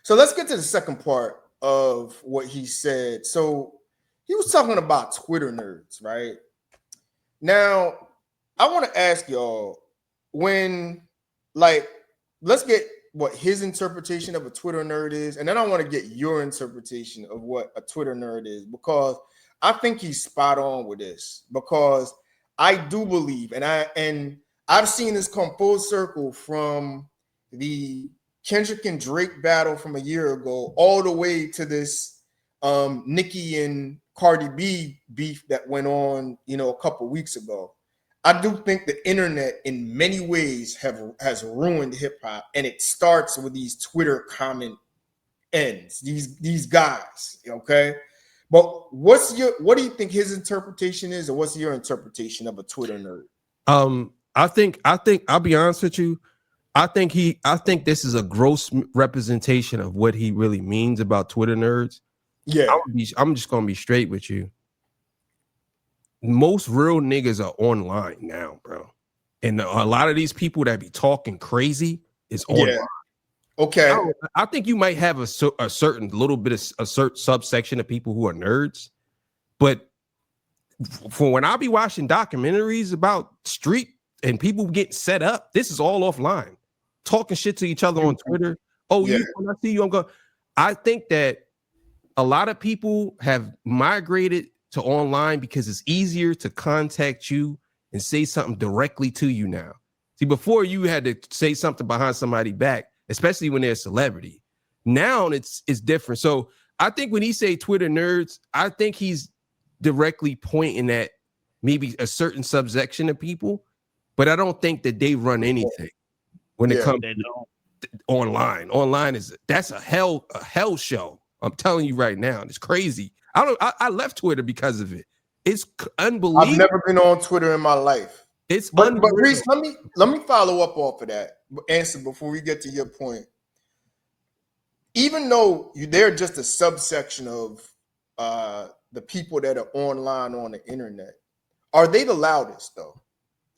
So let's get to the second part of what he said. So he was talking about Twitter nerds, right? Now, I want to ask y'all when, like, let's get what his interpretation of a Twitter nerd is, and then I want to get your interpretation of what a Twitter nerd is, because I think he's spot on with this. Because I do believe, and I've seen this come full circle from the Kendrick and Drake battle from a year ago, all the way to this Nicki and Cardi B beef that went on, a couple weeks ago. I do think the internet, in many ways, has ruined hip hop, and it starts with these Twitter comment ends. These guys, okay. But what do you think his interpretation is, or what's your interpretation of a Twitter nerd? I think I'll be honest with you. I think this is a gross representation of what he really means about Twitter nerds. Yeah, I'm just gonna be straight with you. Most real niggas are online now, bro, and a lot of these people that be talking crazy is online. yeah. Okay. I think you might have a certain little bit of a certain subsection of people who are nerds, but for when I be watching documentaries about street and people getting set up, this is all offline, talking shit to each other on Twitter. Oh, Yeah. when I see you, I'm going. I think that a lot of people have migrated to online because it's easier to contact you and say something directly to you now. See, before you had to say something behind somebody's back, especially when they're a celebrity. Now it's different. So I think when he say Twitter nerds, I think he's directly pointing at maybe a certain subsection of people, but I don't think that they run anything when it comes to online. Online that's a hell show. I'm telling you right now, it's crazy. I left Twitter because of it. It's unbelievable. I've never been on Twitter in my life. But Reese, let me follow up off of that answer before we get to your point. Even though they're just a subsection of the people that are online on the internet, are they the loudest though?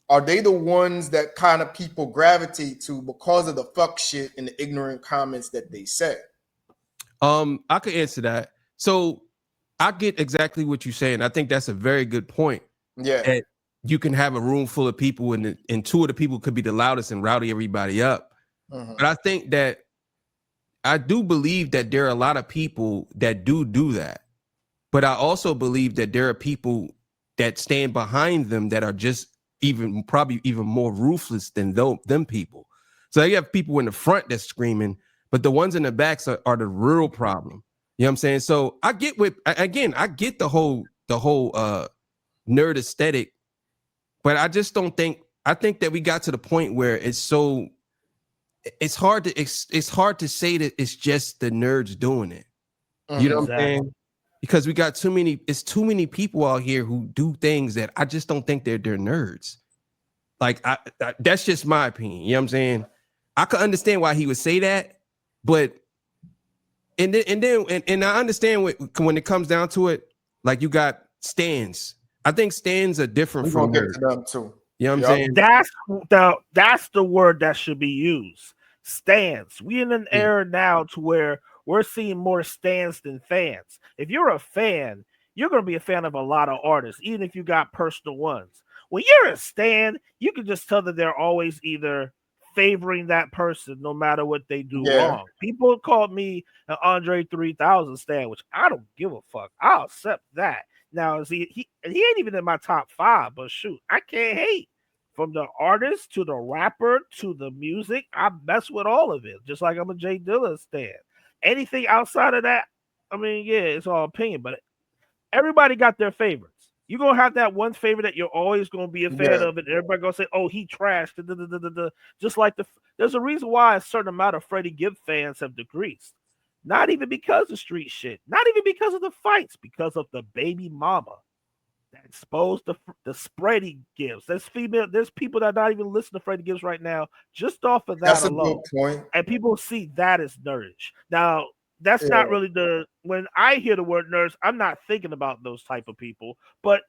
Are they the ones that kind of people gravitate to because of the fuck shit and the ignorant comments that they say? I could answer that. So I get exactly what you're saying. I think that's a very good point. Yeah. That you can have a room full of people and two of the people could be the loudest and rowdy everybody up. But I think that I do believe that there are a lot of people that do that. But I also believe that there are people that stand behind them that are just probably even more ruthless than them people. So you have people in the front that's screaming, but the ones in the backs are the real problem. You know what I'm saying? So I get the whole nerd aesthetic, but I just don't think, I think that we got to the point where it's hard to say that it's just the nerds doing it. You know what I'm saying? Because we got too many people out here who do things that I just don't think they're nerds. Like that's just my opinion. You know what I'm saying? I could understand why he would say that, but and I understand when it comes down to it, like you got stands. I think stands are different from nerds. Get to them too. You know what I'm saying? That's the word that should be used. Stands. We in an era now to where we're seeing more stands than fans. If you're a fan, you're going to be a fan of a lot of artists, even if you got personal ones. When you're a stan, you can just tell that they're always either favoring that person no matter what they do wrong. People called me an Andre 3000 stan, which I don't give a fuck. I'll accept that. Now, he ain't even in my top 5, but shoot, I can't hate. From the artist to the rapper to the music, I mess with all of it, just like I'm a Jay Dilla stan. Anything outside of that, I mean, yeah, it's all opinion, but everybody got their favorites. You're going to have that one favorite that you're always going to be a fan of, and everybody going to say, oh, he trashed. Just like there's a reason why a certain amount of Freddie Gibbs fans have decreased. Not even because of street shit, not even because of the fights, because of the baby mama that exposed the spread he gives. There's people that not even listen to Freddie Gibbs right now, just off of that That's alone. A good point. And people see that as nerdish. Now, that's not really when I hear the word nerds, I'm not thinking about those type of people, but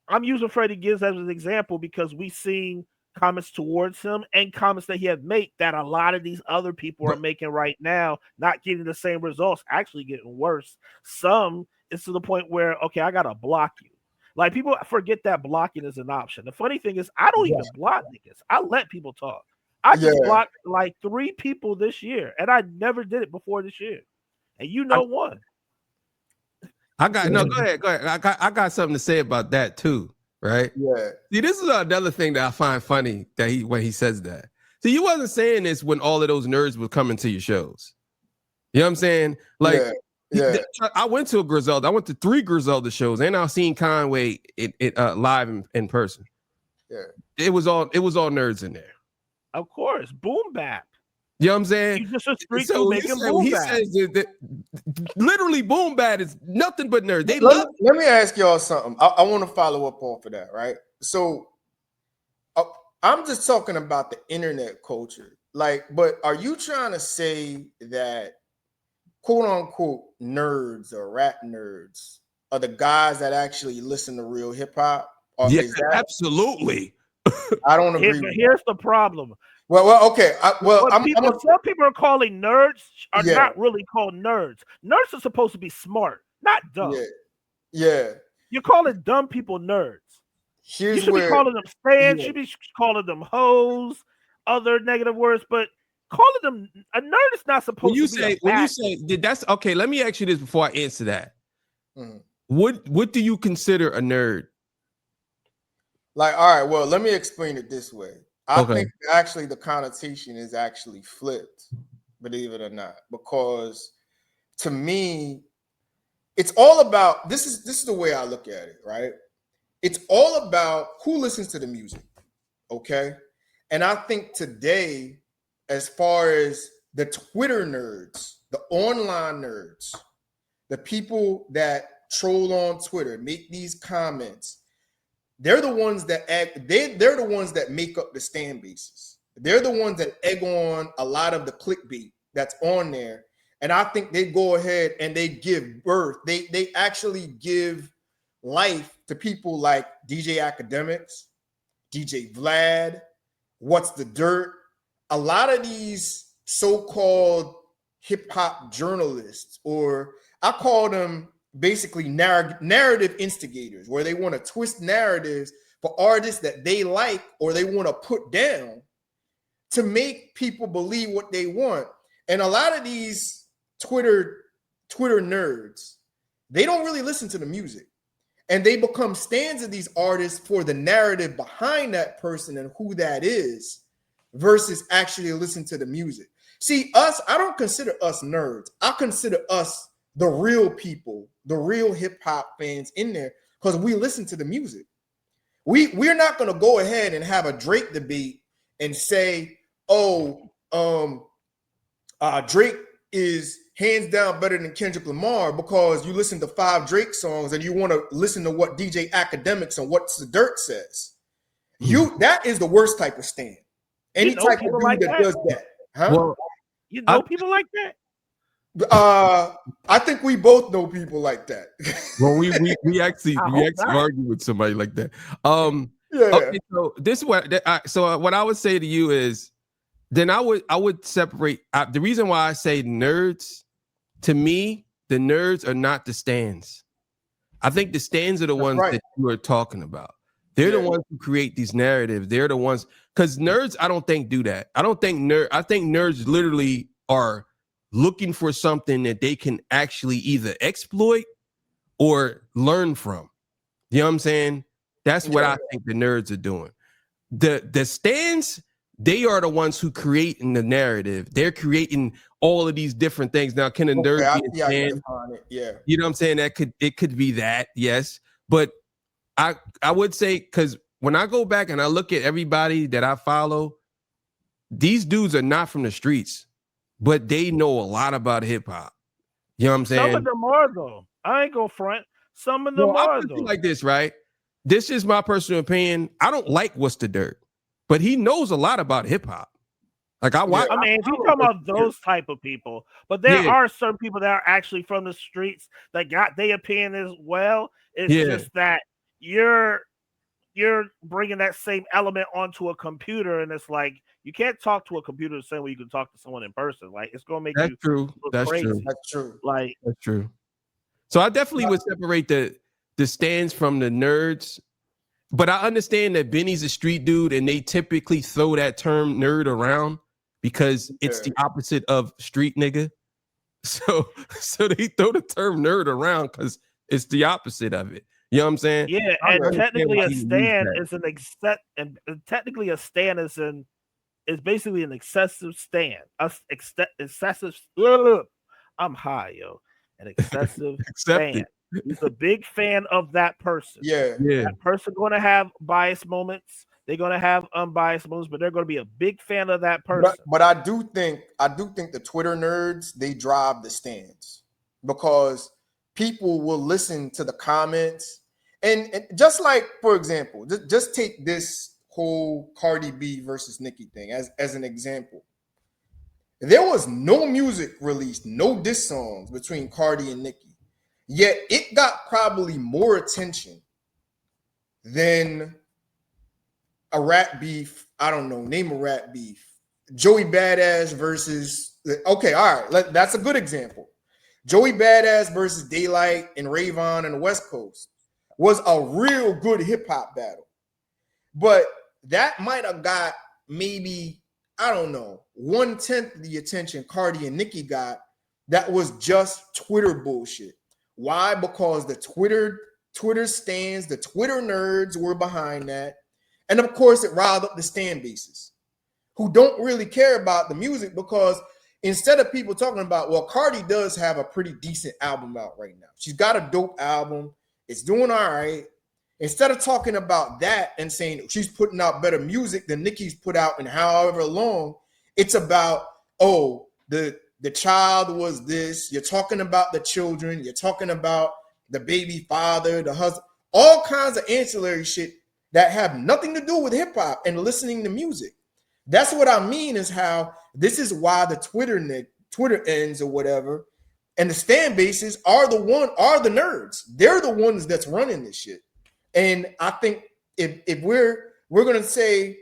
I'm using Freddie Gibbs as an example because we seen comments towards him and comments that he had made that a lot of these other people are making right now, not getting the same results, actually getting worse. Some it's to the point where, okay, I gotta block you. Like people forget that blocking is an option. The funny thing is, I don't even block niggas. I let people talk. I just blocked like 3 people this year, and I never did it before this year. And you know one. Go ahead. I got something to say about that too, right? Yeah. See, this is another thing that I find funny that when he says that. See, you wasn't saying this when all of those nerds were coming to your shows. You know what I'm saying? Like, I went to a Griselda. I went to 3 Griselda shows, and I've seen Conway live in person. Yeah, it was all nerds in there. Of course, boom bap. You know what I'm saying? He's just a street so making boom bap. Says that literally boom bap is nothing but nerds. Let me ask y'all something. I want to follow up off of that, right? So I'm just talking about the internet culture. Like, but are you trying to say that quote unquote nerds or rap nerds are the guys that actually listen to real hip hop? Yeah, absolutely. I don't agree. Here's the problem. Well, okay. Some people are calling nerds are not really called nerds. Nerds are supposed to be smart, not dumb. Yeah. You're calling dumb people nerds. You should be calling them fans. You should be calling them hoes, other negative words, but calling them a nerd is not supposed to be. When you say that's okay, let me ask you this before I answer that. Mm-hmm. What do you consider a nerd? Like, all right, well, let me explain it this way. I think actually the connotation is actually flipped, believe it or not, because to me, it's all about this is the way I look at it, right? It's all about who listens to the music, okay? And I think today, as far as the Twitter nerds, the online nerds, the people that troll on Twitter, make these comments, they're the ones that they're the ones that make up the stan bases. They're the ones that egg on a lot of the clickbait that's on there. And I think they go ahead and they give birth. They actually give life to people like DJ Academics, DJ Vlad, What's the Dirt. A lot of these so-called hip-hop journalists, or I call them basically narrative instigators, where they want to twist narratives for artists that they like or they want to put down to make people believe what they want. And a lot of these Twitter nerds, they don't really listen to the music, and they become stans of these artists for the narrative behind that person and who that is, versus actually listen to the music. See, I don't consider us nerds. I consider us the real people, the real hip hop fans in there, because we listen to the music. We're not going to go ahead and have a Drake debate and say, Drake is hands down better than Kendrick Lamar because you listen to 5 Drake songs and you want to listen to what DJ Academics and What's the Dirt says. That is the worst type of stand. Any type of dude like that does that. Huh? Well, you know people like that? I think we both know people like that. Well, we actually argue with somebody like that. Okay, so this is what what I would say to you is, then I would separate. The reason why I say nerds, to me, the nerds are not the stans. I think the stans are the ones that you are talking about. They're the ones who create these narratives. They're the ones, because nerds, I don't think do that. I think nerds literally are looking for something that they can actually either exploit or learn from. You know what I'm saying? That's what I think the nerds are doing. The stans, they are the ones who creating the narrative. They're creating all of these different things. Now, can a nerd be a stan? Yeah. You know what I'm saying? It could be that, yes. But I would say, because when I go back and I look at everybody that I follow, these dudes are not from the streets, but they know a lot about hip hop. You know what I'm saying? Some of them are, though. I ain't gonna front. Some of them are, though. Like this, right? This is my personal opinion. I don't like What's the Dirt, but he knows a lot about hip hop. Like I watch. I mean, if you talk about those type of people, but there are certain people that are actually from the streets that got their opinion as well. It's just that you're bringing that same element onto a computer, and it's like you can't talk to a computer the same way you can talk to someone in person. Like it's gonna make That's you true. look That's crazy. true. That's true. Like That's true. So I definitely would separate the stands from the nerds. But I understand that Benny's a street dude, and they typically throw that term nerd around because it's the opposite of street nigga. So they throw the term nerd around because it's the opposite of it. You know what I'm saying? yeah, I and understand technically why a he used stand that. is an technically a stand is basically an excessive stand. Excessive. I'm high, yo. An excessive Accepted. fan. He's a big fan of that person. Yeah. Yeah. That person going to have biased moments. They're going to have unbiased moments, but they're going to be a big fan of that person. But I do think the Twitter nerds, they drive the stands because people will listen to the comments. And just like, for example, just take this whole Cardi B versus Nicki thing as an example. There was no music released, no diss songs between Cardi and Nicki. Yet it got probably more attention than a rap beef. I don't know, name a rap beef. Joey Badass versus, okay, all right, that's a good example. Joey Badass versus Daylight and Rayvon and the West Coast was a real good hip hop battle. But that might have got maybe, I don't know, 1/10 of the attention Cardi and Nicki got. That was just Twitter bullshit. Why? Because the Twitter stands, the Twitter nerds were behind that. And of course, it riled up the stand bases who don't really care about the music because instead of people talking about, well, Cardi does have a pretty decent album out right now. She's got a dope album. It's doing all right. Instead of talking about that and saying she's putting out better music than Nicki's put out in however long, it's about, oh, the child was this. You're talking about the children. You're talking about the baby father, the husband, all kinds of ancillary shit that have nothing to do with hip hop and listening to music. That's what I mean is how this is why the Twitter ends or whatever, and the stand bases are the nerds. They're the ones that's running this shit. And I think if we're gonna say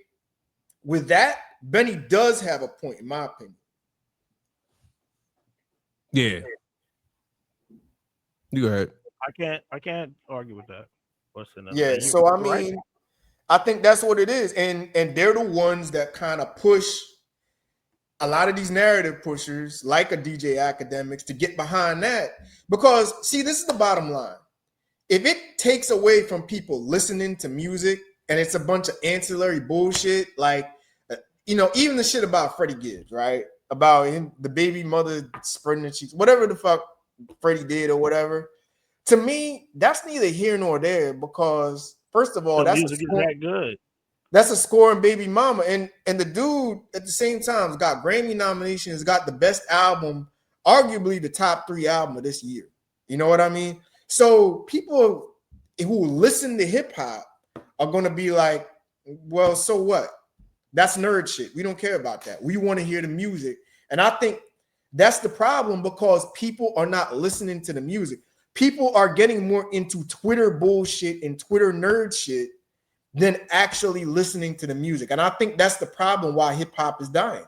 with that, Benny does have a point, in my opinion. Yeah. You go ahead. I can't argue with that. Yeah, so I mean, I think that's what it is. And they're the ones that kind of push a lot of these narrative pushers like a DJ Academics to get behind that. Because see, this is the bottom line. If it takes away from people listening to music and it's a bunch of ancillary bullshit, like, even the shit about Freddie Gibbs, right? About him, the baby mother spreading the cheeks, whatever the fuck Freddie did or whatever. To me, that's neither here nor there because, first of all, music is that good. That's a scoring baby mama. And the dude at the same time has got Grammy nominations, got the best album, arguably the top 3 album of this year. You know what I mean? So people who listen to hip hop are going to be like, well, so what? That's nerd shit. We don't care about that. We want to hear the music. And I think that's the problem because people are not listening to the music. People are getting more into Twitter bullshit and Twitter nerd shit than actually listening to the music. And I think that's the problem why hip hop is dying.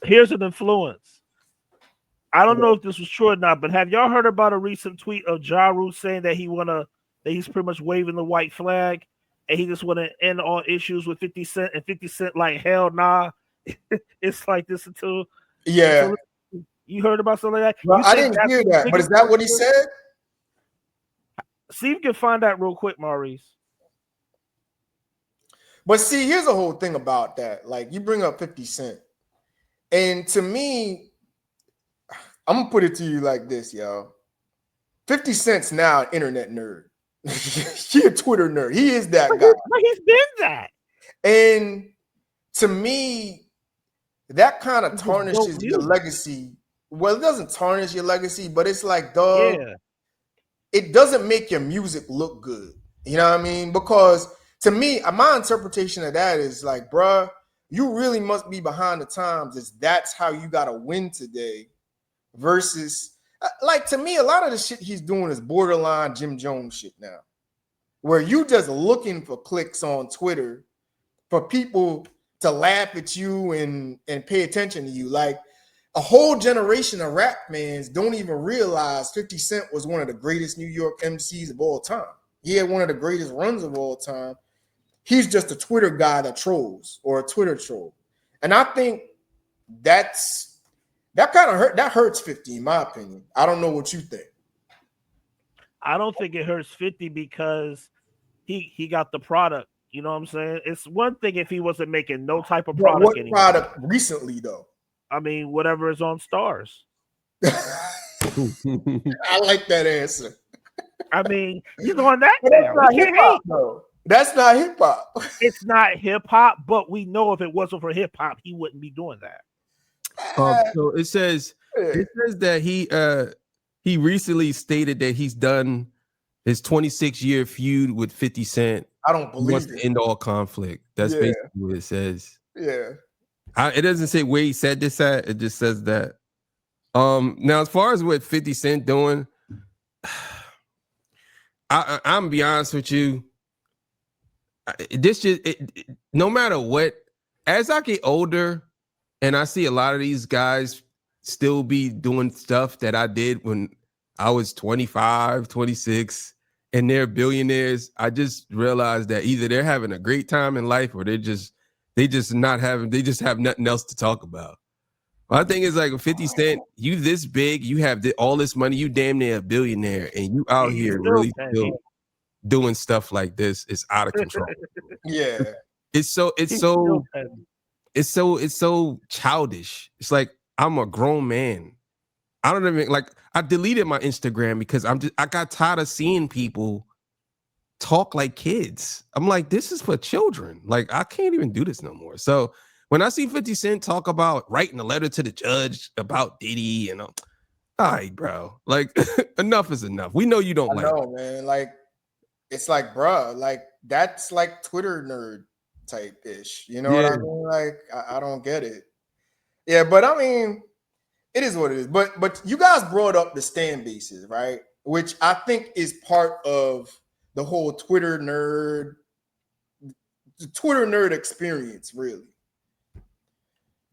Here's an influence. I don't know if this was true or not, but have y'all heard about a recent tweet of Ja Rule saying that he's pretty much waving the white flag and he just want to end all issues with 50 Cent and 50 Cent like, hell nah. It's like this until you heard about something like that? Well, I didn't hear that, but is that what he said? See if you can find that real quick, Maurice. But see, here's the whole thing about that. Like, you bring up 50 Cent. And to me, I'm going to put it to you like this, y'all. 50 Cent's now an internet nerd. He's a Twitter nerd. He is that guy. But he's been that. And to me, that kind of tarnishes your legacy. Well, it doesn't tarnish your legacy, but it's like, dog, it doesn't make your music look good. You know what I mean? Because to me, my interpretation of that is like, bruh, you really must be behind the times. That's how you got to win today versus, like, to me, a lot of the shit he's doing is borderline Jim Jones shit now. where you just looking for clicks on Twitter for people to laugh at you and pay attention to you. Like a whole generation of rap fans don't even realize 50 Cent was one of the greatest New York MCs of all time. He had one of the greatest runs of all time. He's just a Twitter guy that trolls or a Twitter troll. And I think that kind of hurts 50 in my opinion. I don't know what you think. I don't think it hurts 50 because he got the product. You know what I'm saying? It's one thing if he wasn't making no type of product what anymore. Product recently though? I mean, whatever is on Stars. I like that answer. I mean, you going that That's not hip hop though. That's not hip hop. It's not hip hop, but we know if it wasn't for hip hop, he wouldn't be doing that. So it says that he recently stated that he's done his 26-year feud with 50 Cent. I don't believe it. End all conflict. That's basically what it says. Yeah. It doesn't say where he said this at. It just says that. Now, as far as what 50 Cent doing, I'm gonna be honest with you. No matter what, as I get older and I see a lot of these guys still be doing stuff that I did when I was 25, 26, and they're billionaires, I just realized that either they're having a great time in life or they just have nothing else to talk about. My thing is like 50 Cent, you this big, you have all this money, you damn near a billionaire, and you out here really still doing stuff like this. It's out of control. Yeah. It's so childish. It's like I'm a grown man. I don't even like. I deleted my Instagram because I got tired of seeing people talk like kids. I'm like, this is for children. Like, I can't even do this no more. So when I see 50 Cent talk about writing a letter to the judge about Diddy, and all right, bro, like enough is enough. We know you don't like it, man. Like, it's like, bro, like that's like Twitter nerd type ish. You know what I mean? Like, I don't get it. Yeah, but I mean, it is what it is. But you guys brought up the stand bases, right? Which I think is part of the whole Twitter nerd experience, really.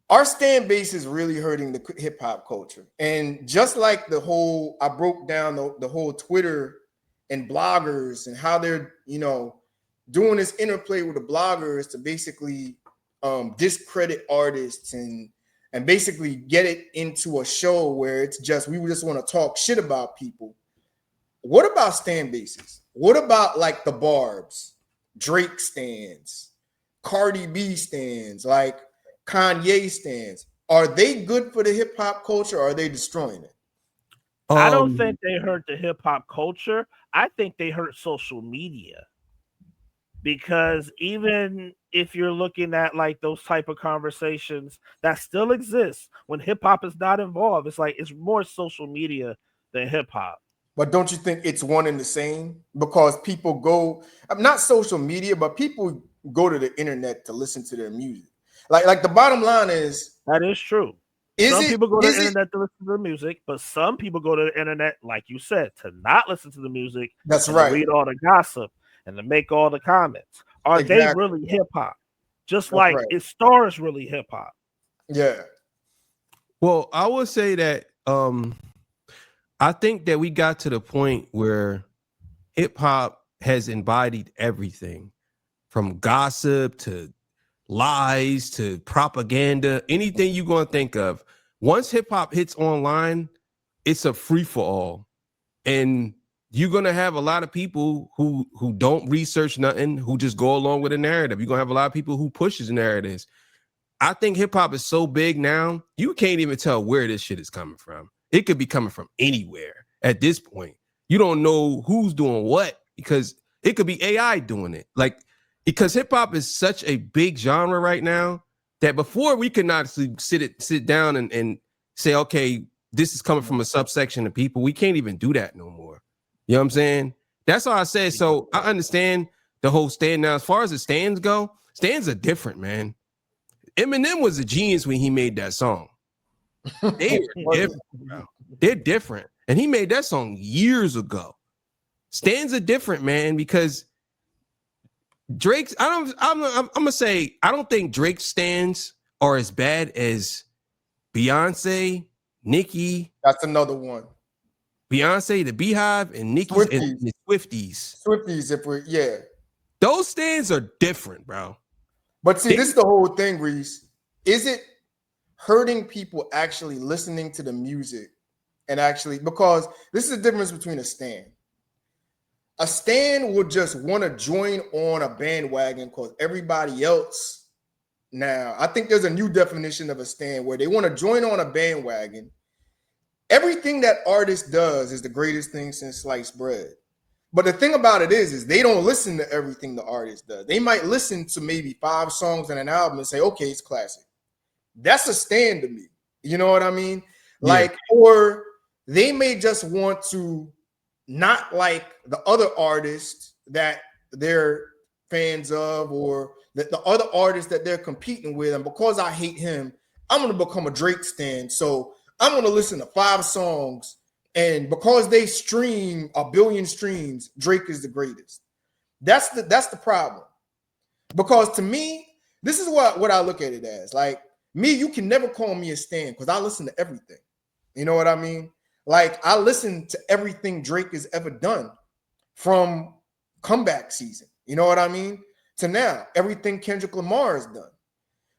Our stand base is really hurting the hip hop culture. And just like I broke down the whole Twitter and bloggers and how they're, doing this interplay with the bloggers to basically discredit artists and basically get it into a show where it's just, we just want to talk shit about people. What about stand bases? What about like the Barbs, Drake stands, Cardi B stands, like Kanye stands? Are they good for the hip hop culture or are they destroying it? I don't think they hurt the hip hop culture. I think they hurt social media. Because even if you're looking at like those type of conversations that still exist when hip hop is not involved, it's like it's more social media than hip hop. But don't you think it's one and the same? Because people go, not social media, but people go to the internet to listen to their music. Like the bottom line is that is true. Some people go to the internet to listen to the music, but some people go to the internet, like you said, to not listen to the music. That's right. To read all the gossip and to make all the comments. Are they really hip hop? Just like It Stars really hip hop. Yeah. Well, I would say that I think that we got to the point where hip hop has embodied everything from gossip to lies to propaganda, anything you're going to think of. Once hip hop hits online, it's a free for all. And you're going to have a lot of people who don't research nothing, who just go along with a narrative. You're going to have a lot of people who pushes narratives. I think hip hop is so big now, you can't even tell where this shit is coming from. It could be coming from anywhere at this point. You don't know who's doing what because it could be AI doing it. Like, because hip hop is such a big genre right now that before we could not sit down and say, okay, this is coming from a subsection of people. We can't even do that no more. You know what I'm saying? That's all I said. So I understand the whole stand now. As far as the stands go, stands are different, man. Eminem was a genius when he made that song. They're different, bro. They're different. And he made that song years ago. Stands are different, man, because Drake's. I'm gonna say I don't think Drake's stands are as bad as Beyonce, Nicki. That's another one. Beyonce, the Beehive, and Nicki's and the Swifties. Swifties, if we're those stands are different, bro. But see, this is the whole thing, Reese. Is it hurting people actually listening to the music and actually, because this is the difference between a stan. A stan would just want to join on a bandwagon because everybody else now, I think there's a new definition of a stan where they want to join on a bandwagon. Everything that artist does is the greatest thing since sliced bread. But the thing about it is they don't listen to everything the artist does. They might listen to maybe 5 songs in an album and say, okay, it's classic. That's a stan to me. You know what I mean? Yeah. Like, or they may just want to not like the other artists that they're fans of, or the other artists that they're competing with. And because I hate him, I'm going to become a Drake stan. So I'm going to listen to 5 songs. And because they stream 1 billion streams, Drake is the greatest. That's the problem. Because to me, this is what I look at it as. Like, me, you can never call me a stan because I listen to everything. You know what I mean? Like, I listen to everything Drake has ever done from comeback season. You know what I mean? To now, everything Kendrick Lamar has done.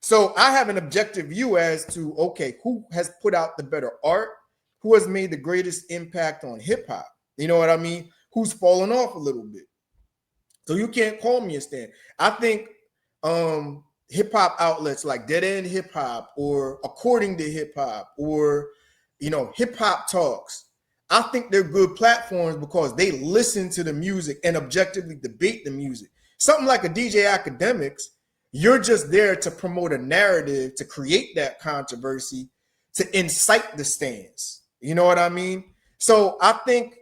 So I have an objective view as to, okay, who has put out the better art? Who has made the greatest impact on hip hop? You know what I mean? Who's fallen off a little bit? So you can't call me a stan. I think hip hop outlets like Dead End Hip Hop or According to Hip Hop or, you know, Hip Hop Talks, I think they're good platforms because they listen to the music and objectively debate the music. Something like a DJ Academics, you're just there to promote a narrative, to create that controversy, to incite the stans. You know what I mean? So I think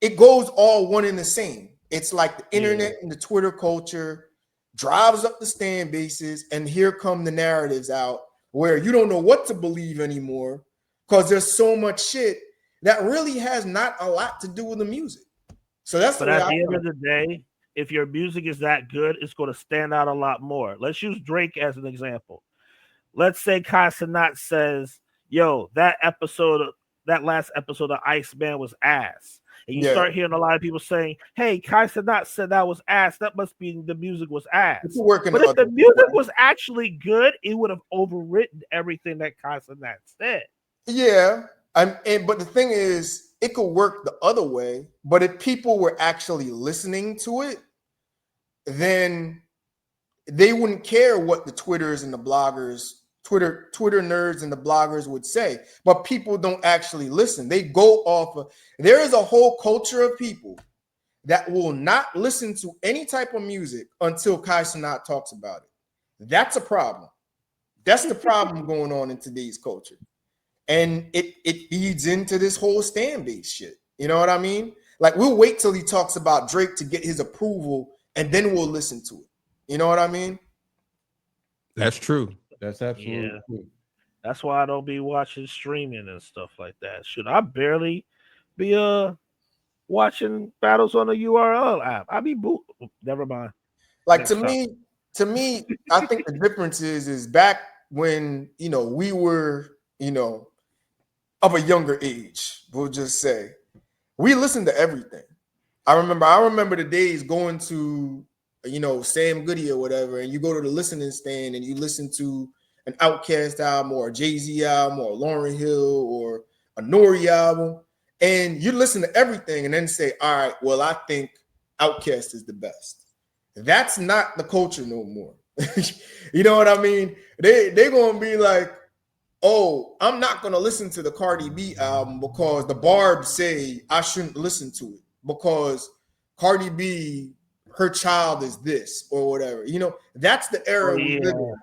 it goes all one and the same. It's like the internet and the Twitter culture drives up the stan bases, and here come the narratives out where you don't know what to believe anymore because there's so much shit that really has not a lot to do with the music. So that's but at the end of the day, if your music is that good, it's going to stand out a lot more. Let's use Drake as an example. Let's say Kai Cenat says, yo, that last episode of Iceman was ass. And you start hearing a lot of people saying, hey, Kai Cenat said that was ass. That must be the music was ass. But if the music was actually good, it would have overwritten everything that Kai Cenat said. Yeah. But the thing is, it could work the other way. But if people were actually listening to it, then they wouldn't care what the Twitters and the bloggers, Twitter nerds and the bloggers would say. But people don't actually listen. They go off of, there is a whole culture of people that will not listen to any type of music until Kai Cenat talks about it. That's a problem. That's the problem going on in today's culture. And it feeds into this whole stan base shit. You know what I mean? Like, we'll wait till he talks about Drake to get his approval, and then we'll listen to it. You know what I mean? That's true. That's absolutely true. That's why I don't be watching streaming and stuff like that. Should I barely be watching battles on a URL app? I be never mind. Like, to me, I think the difference is back when, you know, we were, you know, of a younger age, we'll just say, we listened to everything. I remember the days going to, you know, Sam Goody or whatever, and you go to the listening stand and you listen to an Outkast album or a Jay-Z album or a Lauryn Hill or a Nori album, and you listen to everything and then say, all right, well, I think Outkast is the best. That's not the culture no more. You know what I mean? They're going to be like, oh, I'm not going to listen to the Cardi B album because the Barbs say I shouldn't listen to it because Cardi B, her child is this or whatever. You know, that's the era we live in.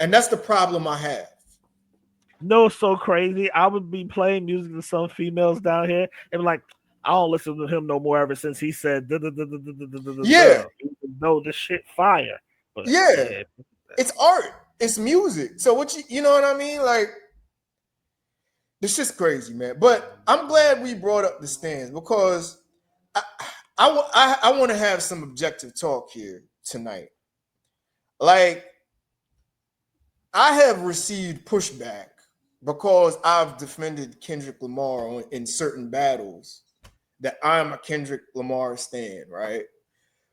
And that's the problem I have. No, so crazy. I would be playing music to some females down here and be like, I don't listen to him no more ever since he said, yeah, no, this shit fire. But yeah, it's art. It's music. So what you know what I mean? Like, this shit's crazy, man. But I'm glad we brought up the stands because I want to have some objective talk here tonight. Like, I have received pushback because I've defended Kendrick Lamar in certain battles that I'm a Kendrick Lamar stan, right?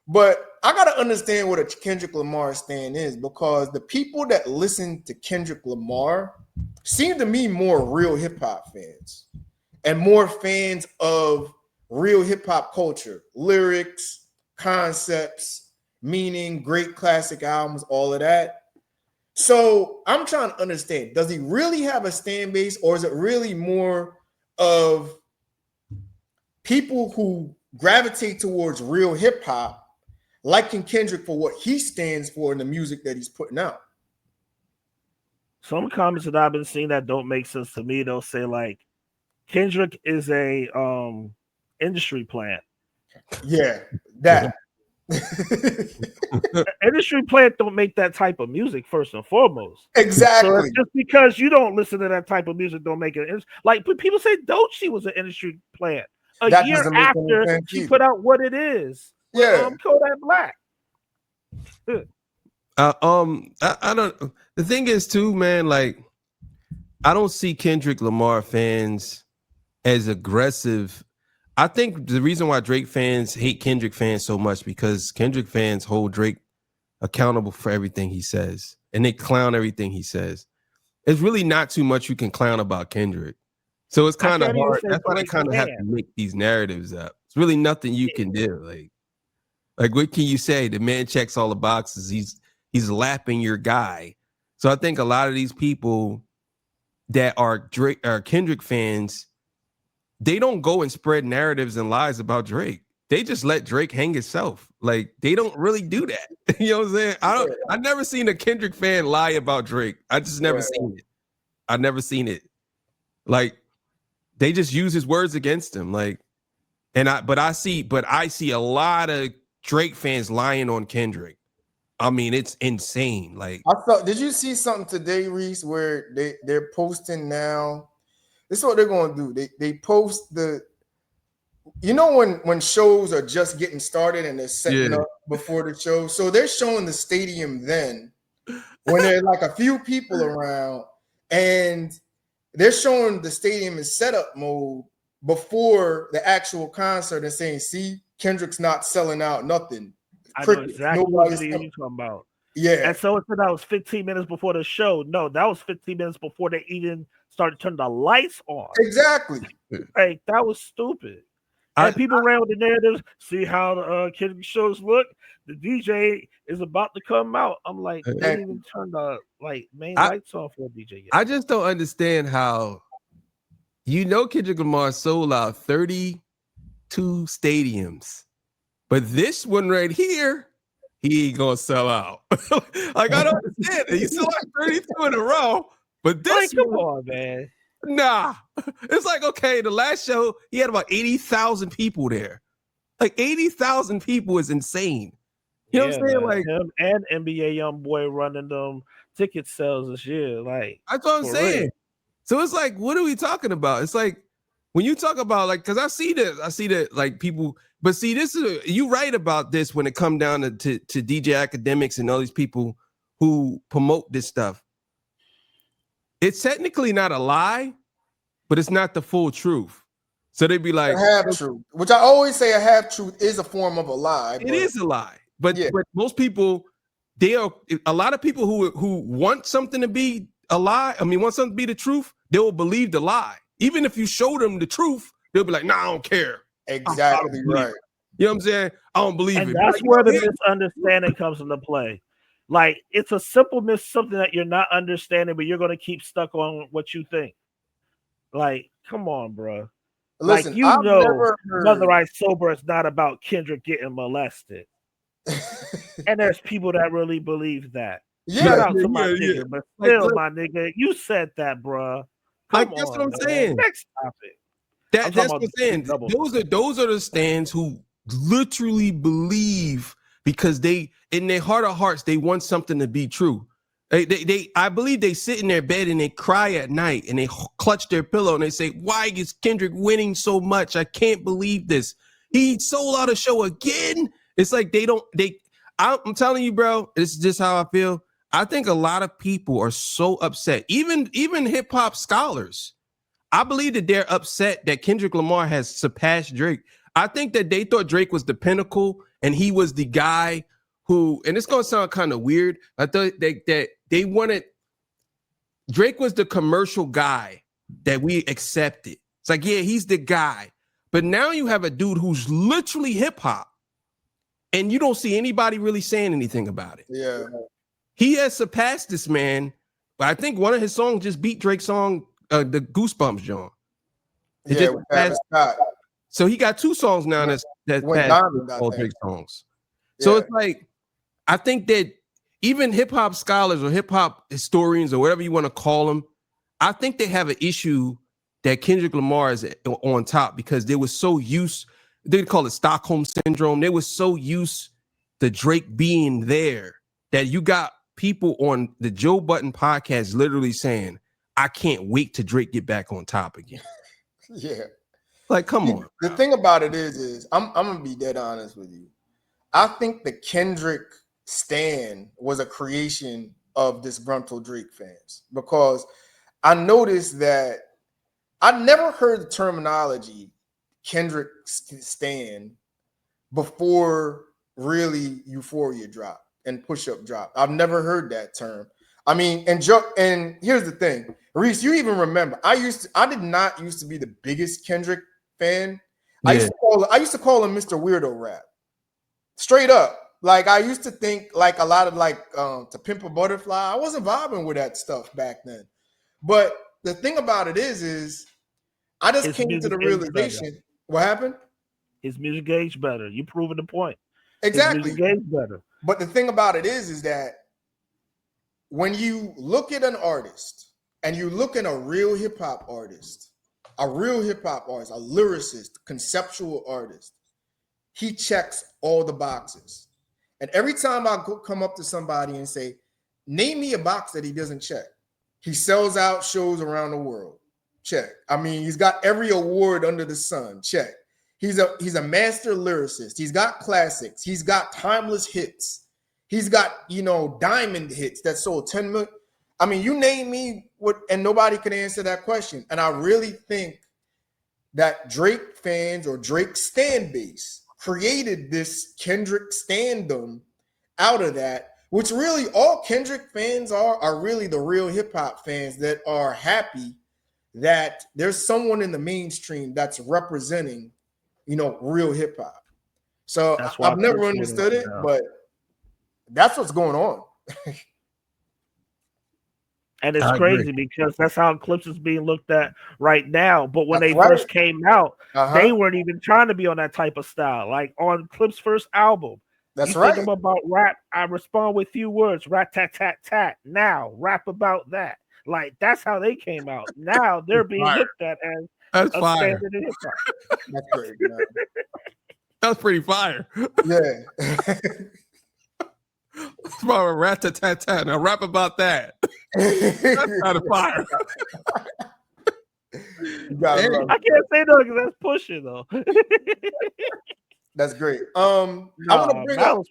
But I got to understand what a Kendrick Lamar stan is, because the people that listen to Kendrick Lamar seem to me more real hip hop fans and more fans of real hip hop culture, lyrics, concepts, meaning, great classic albums, all of that. So I'm trying to understand, does he really have a stan base, or is it really more of people who gravitate towards real hip hop, liking Kendrick for what he stands for in the music that he's putting out? Some comments that I've been seeing that don't make sense to me, they'll say like Kendrick is a industry plant. Yeah, that. Industry plant don't make that type of music, first and foremost. Exactly. So just because you don't listen to that type of music don't make it. Like people say Doechii was an industry plant a year after she put out What It Is. Yeah. Kodak Black. I don't. The thing is too, man. Like, I don't see Kendrick Lamar fans as aggressive. I think the reason why Drake fans hate Kendrick fans so much because Kendrick fans hold Drake accountable for everything he says, and they clown everything he says. It's really not too much you can clown about Kendrick. So it's kind of hard. That's why they kind of have to make these narratives up. It's really nothing you can do. Like what can you say? The man checks all the boxes. He's lapping your guy. So I think a lot of these people that are Kendrick fans, they don't go and spread narratives and lies about Drake. They just let Drake hang himself. Like, they don't really do that. You know what I'm saying? I've never seen a Kendrick fan lie about Drake. I just never seen it. I've never seen it. Like, they just use his words against him. Like, but I see a lot of Drake fans lying on Kendrick. I mean, it's insane. Like, did you see something today, Reese, where they're posting now? This is what they're going to do. They post when shows are just getting started and they're setting up before the show. So they're showing the stadium then when there's like a few people around, and they're showing the stadium in setup mode before the actual concert and saying, see, Kendrick's not selling out nothing. I know exactly what you're talking about. Yeah. And so it said that was 15 minutes before the show. No, that was 15 minutes before they even started turning the lights on. Exactly. Like, that was stupid. And people ran with the narratives. See how the Kendrick shows look. The DJ is about to come out. I'm like, they didn't even turn the main lights on for a DJ yet. I just don't understand how, Kendrick Lamar sold out 32 stadiums, but this one right here, he ain't gonna sell out. Like, I don't understand it. He sold out 32 in a row, but this come on, man. Nah, it's like, okay, the last show he had about 80,000 people there. Like 80,000 people is insane. You know what I'm saying? Like, him and NBA YoungBoy running them ticket sales this year. Like, that's what I'm saying. Real. So it's like, what are we talking about? It's like when you talk about because I see that like people, but see, this is you right about this when it comes down to DJ Academics and all these people who promote this stuff. It's technically not a lie, but it's not the full truth. So they'd be like, a half truth, which I always say a half truth is a form of a lie. It is a lie, but most people, a lot of people who want something to be a lie. I mean, want something to be the truth, they will believe the lie. Even if you show them the truth, they'll be like, "Nah, I don't care." Exactly right. You know what I'm saying? I don't believe it. That's where the misunderstanding comes into play. Like, it's a simple something that you're not understanding, but you're going to keep stuck on what you think. Like, come on, bro. Listen, Mother I Sober is not about Kendrick getting molested. And there's people that really believe that. Shout out to my nigga, but still, my nigga, you said that, bro. That's what I'm saying. Next topic. That's what I'm saying. Those are the stands who literally believe, because they, in their heart of hearts, they want something to be true. I believe they sit in their bed and they cry at night and they clutch their pillow and they say, "Why is Kendrick winning so much? I can't believe this." he sold out a show again. It's like I'm telling you, bro, this is just how I feel. I think a lot of people are so upset, even hip hop scholars. I believe that they're upset that Kendrick Lamar has surpassed Drake. I think that they thought Drake was the pinnacle and he was the guy who, and it's going to sound kind of weird. I thought that they wanted, Drake was the commercial guy that we accepted. It's like, yeah, he's the guy. But now you have a dude who's literally hip hop and you don't see anybody really saying anything about it. Yeah. He has surpassed this man. I think one of his songs just beat Drake's song, the Goosebumps John. So he got 2 songs now that's all Drake songs. Yeah. So it's like, I think that even hip hop scholars or hip hop historians or whatever you want to call them, I think they have an issue that Kendrick Lamar is on top because they were so used, they call it Stockholm syndrome. They were so used to Drake being there that you got people on the Joe Budden podcast literally saying, I can't wait to Drake get back on top again. Yeah. Like, come on. The thing about it is I'm going to be dead honest with you. I think the Kendrick stan was a creation of disgruntled Drake fans because I noticed that I never heard the terminology Kendrick stan before really Euphoria dropped and Push Up dropped. I've never heard that term. I mean, and here's the thing, Reese, you even remember I did not used to be the biggest Kendrick fan. Yeah. I used to call him Mr. Weirdo Rap. Straight up. Like I used to think like a lot of like To Pimp a Butterfly. I wasn't vibing with that stuff back then. But the thing about it is I just came to the realization. What happened? His music aged better. You proving the point. Exactly. His music aged better. But the thing about it is that when you look at an artist and you look at a real hip hop artist, a lyricist, conceptual artist, he checks all the boxes. And every time I come up to somebody and say, name me a box that he doesn't check, he sells out shows around the world. Check. I mean, he's got every award under the sun. Check. He's a master lyricist. He's got classics. He's got timeless hits. He's got, diamond hits that sold 10 million. I mean, you name me what, and nobody can answer that question. And I really think that Drake fans or Drake stan base created this Kendrick standum out of that, which really all Kendrick fans are really the real hip hop fans that are happy that there's someone in the mainstream that's representing, real hip hop. So I've never understood it, but that's what's going on. And it's crazy because that's how Clips is being looked at right now. But when they first came out, they weren't even trying to be on that type of style. Like on Clips' first album, that's right. Think about rap. I respond with few words, rat tat tat tat. Now rap about that. Like that's how they came out. Now they're being looked at as a standard in hip hop. That's great. Man. That's pretty fire. Yeah. It's about a rat tat tat tat. Now rap about that. That's kind of fire. I can't say no because that's pushing though. That's great. I want to bring up.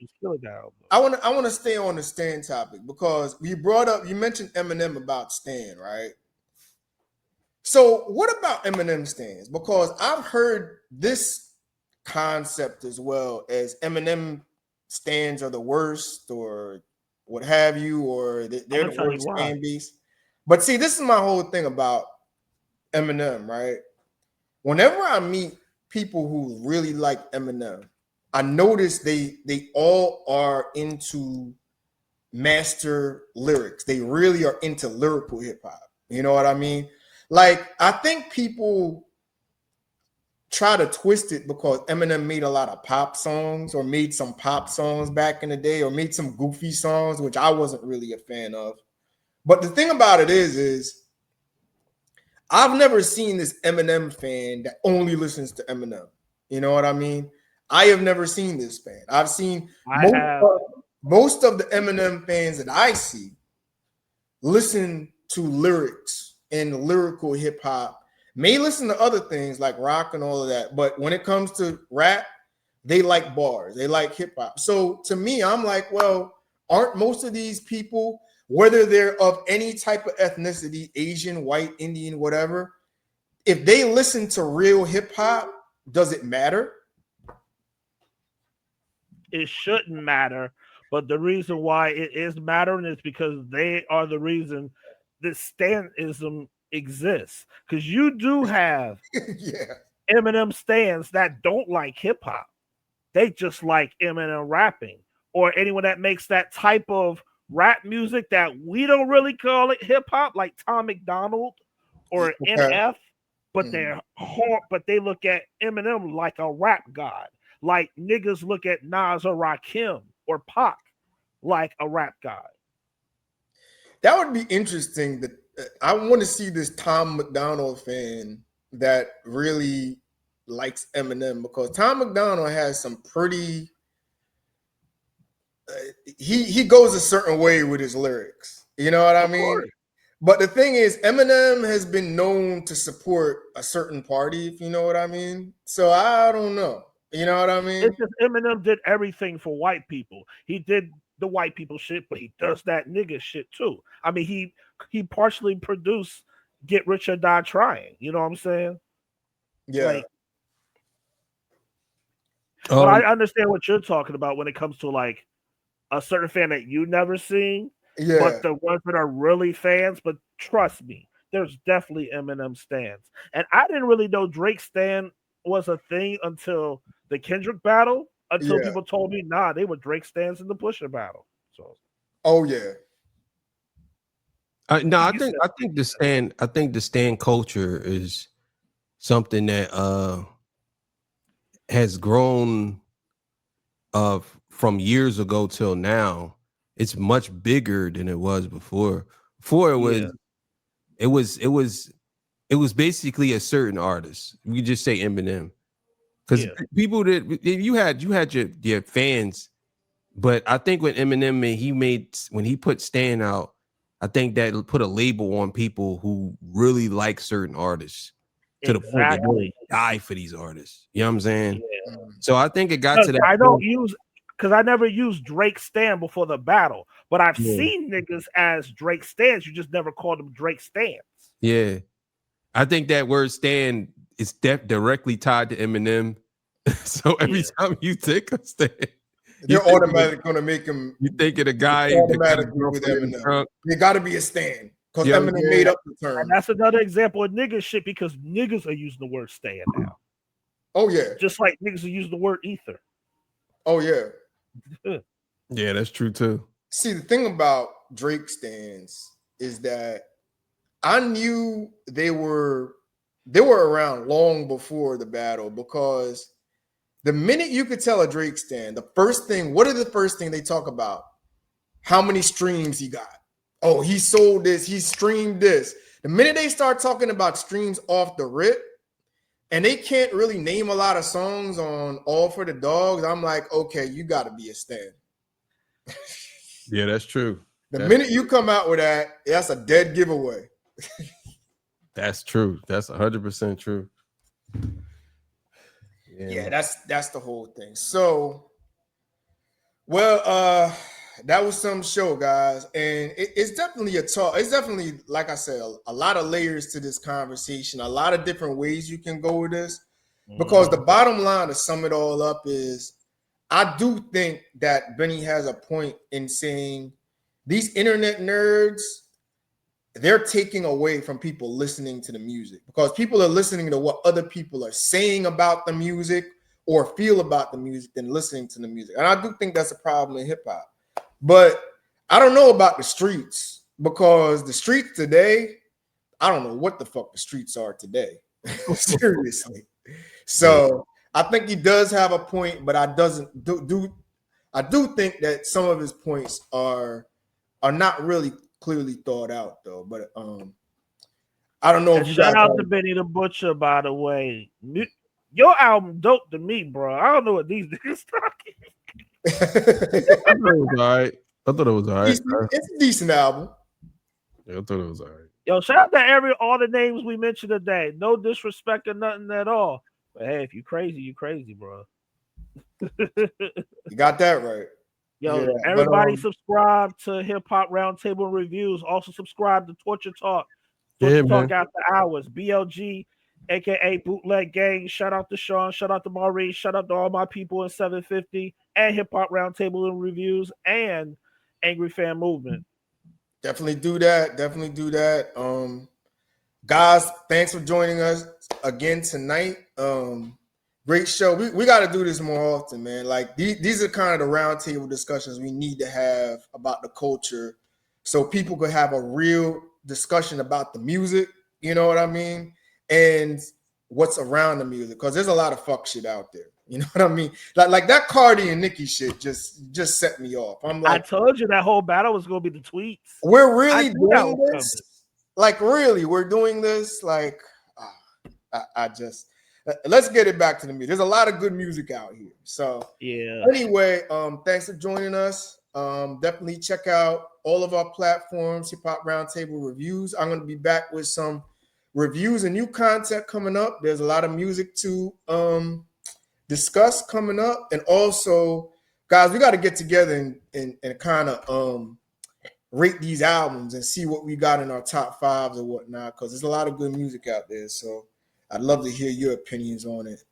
I want to stay on the Stan topic because you mentioned Eminem about Stan, right? So what about Eminem stans? Because I've heard this concept as well as Eminem stans are the worst or what have you, or they're the worst fan base. But see, this is my whole thing about Eminem, right? Whenever I meet people who really like Eminem, I notice they all are into master lyrics. They really are into lyrical hip hop. You know what I mean? Like, I think people try to twist it because Eminem made a lot of pop songs or made some pop songs back in the day or made some goofy songs, which I wasn't really a fan of. But the thing about it is I've never seen this Eminem fan that only listens to Eminem. You know what I mean? I have never seen this fan. I've seen most of the Eminem fans that I see listen to lyrics and lyrical hip hop may listen to other things like rock and all of that, but when it comes to rap, they like bars, they like hip hop. So to me, I'm like, well, aren't most of these people, whether they're of any type of ethnicity, Asian, white, Indian, whatever, if they listen to real hip hop, does it matter? It shouldn't matter, but the reason why it is mattering is because they are the reason that stanism exists. Because you do have Yeah. Eminem stans that don't like hip hop. They just like Eminem rapping, or anyone that makes that type of rap music that we don't really call it hip hop, like Tom McDonald or Okay. NF, but they're hard, but they look at Eminem like a rap god. Like niggas look at Nas or Rakim or Pac like a rap god. That would be interesting. That I want to see this Tom McDonald fan that really likes Eminem, because Tom McDonald has some pretty. He goes a certain way with his lyrics. You know what I mean? Course. But the thing is, Eminem has been known to support a certain party, if you know what I mean. So I don't know. You know what I mean? It's just Eminem did everything for white people. He did the white people shit, but he does that nigga shit too. I mean, he partially produced Get Rich or Die Trying. You know what I'm saying? Yeah. Like, but I understand what you're talking about when it comes to like a certain fan that you never seen. Yeah. But the ones that are really fans, but trust me, there's definitely Eminem stans. And I didn't really know Drake stan was a thing until the Kendrick battle, until people told me, nah, they were Drake stans in the Pusha battle. So, oh yeah. No, I think the stan culture is something that has grown from years ago till now. It's much bigger than it was before. Before it was basically a certain artist. We could just say Eminem, because people that you had your fans, but I think with Eminem, when he put Stan out, I think that put a label on people who really like certain artists to the point that they die for these artists. You know what I'm saying? Yeah. So I think it got to that. I don't use, because I never used Drake stan before the battle, but I've seen niggas as Drake stans. You just never called them Drake stans. Yeah, I think that word stan is directly tied to Eminem. So every time you take a stand, you're automatically going to make him. You think of the guy automatically with Eminem. You got to be a stan because Eminem made up the term. And that's another example of nigga shit, because niggas are using the word stan now. Oh yeah, just like niggas are using the word ether. Oh yeah. Yeah, that's true too. See, the thing about Drake stans is that I knew they were around long before the battle, because the minute you could tell a Drake stan, what are the first thing they talk about? How many streams he got? Oh, he sold this, he streamed this. The minute they start talking about streams off the rip, and they can't really name a lot of songs on All for the Dogs, I'm like, okay, you got to be a stan. Yeah, that's true. The minute you come out with that, that's a dead giveaway. That's true. That's 100% true. Yeah, that's the whole thing. So, well, that was some show, guys, and it's definitely a talk. It's definitely, like I said, a lot of layers to this conversation, a lot of different ways you can go with this, because the bottom line to sum it all up is, I do think that Benny has a point in saying these internet nerds, they're taking away from people listening to the music, because people are listening to what other people are saying about the music or feel about the music than listening to the music. And I do think that's a problem in hip hop. But I don't know about the streets, because the streets today, I don't know what the fuck the streets are today. Seriously. So I think he does have a point, but I do think that some of his points are not really clearly thought out though. But I don't know. And shout out to Benny the Butcher, by the way. Your album dope to me, bro. I don't know what these niggas talking. I thought it was all right. It's a decent album. Yeah, I thought it was all right. Yo, shout out to all the names we mentioned today. No disrespect or nothing at all. But hey, if you crazy, bro. You got that right. Yo, everybody subscribe to Hip Hop Roundtable Reviews. Also subscribe to Torture Talk. Torture Talk After Hours. BLG, aka Bootleg Gang. Shout out to Sean. Shout out to Maurice. Shout out to all my people in 750 and Hip Hop Roundtable and Reviews and Angry Fan Movement. Definitely do that. Definitely do that. Guys, thanks for joining us again tonight. Great show. We got to do this more often, man. Like these are kind of the roundtable discussions we need to have about the culture, so people could have a real discussion about the music. You know what I mean? And what's around the music, because there's a lot of fuck shit out there. You know what I mean? Like that Cardi and Nicki shit just set me off. I'm like, I told you that whole battle was gonna be the tweets. We're really doing this. Like, really, we're doing this. Like, I just. Let's get it back to the music. There's a lot of good music out here. So yeah. Anyway, thanks for joining us. Definitely check out all of our platforms, Hip Hop Roundtable Reviews. I'm going to be back with some reviews and new content coming up. There's a lot of music to discuss coming up. And also, guys, we got to get together and kind of rate these albums and see what we got in our top fives or whatnot, because there's a lot of good music out there. So I'd love to hear your opinions on it.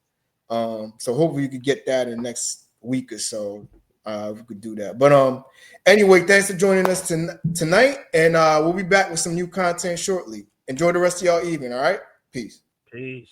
So hopefully you could get that in the next week or so. We could do that. But anyway, thanks for joining us tonight. And we'll be back with some new content shortly. Enjoy the rest of y'all evening. All right. Peace. Peace.